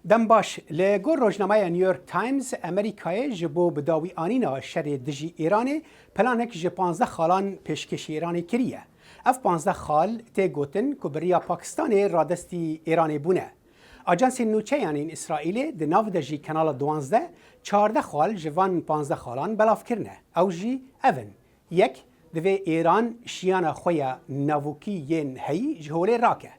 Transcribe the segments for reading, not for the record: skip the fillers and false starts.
دم باش لگور روزنامه نیویورک تایمز امریکای جبو بداوی آنینا شر دجی ایران پلانک ج 15 خالان پیشکش ایران کریه. اف 15 خال تی گوتن که بریا پاکستان رادستی ایران بونه. آژانس نوچه یعنی اسرائیل د ناو دجی کانال 12 14 خال جوان 15 خالان بلاف کرنه. او جی اون یک دوی ایران شیان خویا ناوکی ین هی جهوله راکه.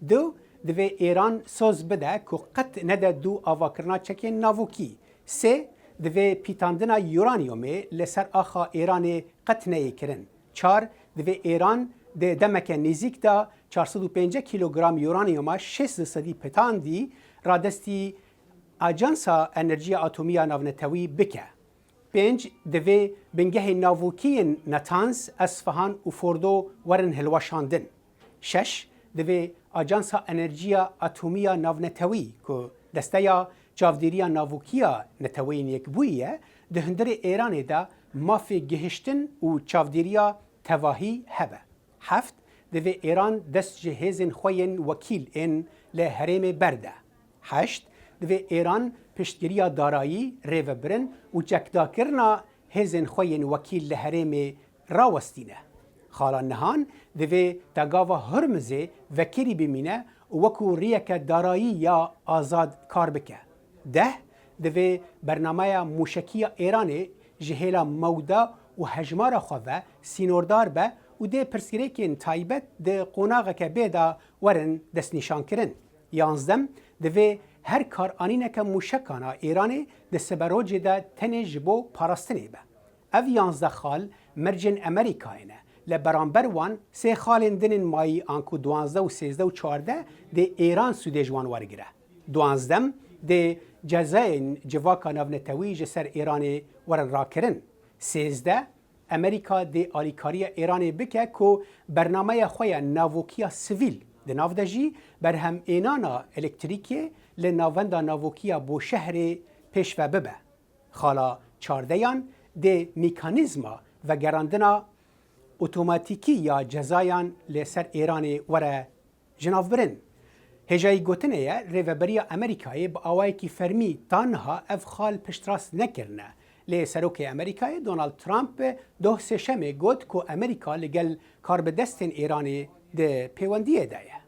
دو دوی ایران سوز بده که قط نده دو آواکرنا چکین ناوکی. سه دوی پیتاندنا یورانیومه لسر آخا ایران قط نهی کرن. چار دوی ایران ده دمک نزیک دا 405 کیلوگرم یورانیوما 600 پیتاندی رادستی آژانسا انرژی اتمی ناونتوی بکه. 5 دوی بنگه ناوکی نتانز اصفهان و فوردو ورن هلوشاندن. 6 دوی آژانسا انرژی اتمی ناونتوی که دسته چاودیری ناوکی نتوی نیک بویه ده هندر ایران دا مافی گهشتن و چاودیری تواهی هبه. 7 دوی ایران دست جهازن خوین وکیل این لحرم برده. 8 دوی ایران پشتگیری دارایی ریو برن و جکدا کرنا هزن خوین وکیل لحرم راوستینه. خالا نهان دوی تگاوا هرمزه وکیری بمینه و وکو ریک دارایی یا آزاد کار بکه. 10 دوی برنامه موشکی ایران جهیلا مودا و هجمار خواه سینوردار به و ده پرسیریکین تایبت ده قوناغه که بیدا ورن دست نشان کرن. 11 دوی هر کار آنینه که موشکانا ایران ده سبروج ده تنج بو پاراستنه به. او 11 خال مرجن امریکاینه. لبرانبر وان سه خالن دنن مایی آنکو 12 و 13 و 14 ده ایران سوده جوان ورگره. 12 ده جزاین جواکا ناونتوی جسر ایران ورن را کرن. 13 امریکا ده آلیکاری ایران بکه که برنامه خوی ناوکیا سویل ده ناو دجی بر هم اینانا الکتریکی لناوندا ناوکیا بو شهر پیش و ببه. خالا 14 ده میکانیزما و گراندنا اتوماتیکی یا جزایان لسر ایران وره جناف برن. هجای گوتنه ریوبریا امریکای با آوائی که فرمی تانها اف خال پشتراس نکرنه. لی سروک امریکای دونالد ترامپ دو سه شمه گوت که امریکا لگل کار به دستن ایرانی ده پیوندیه دایه.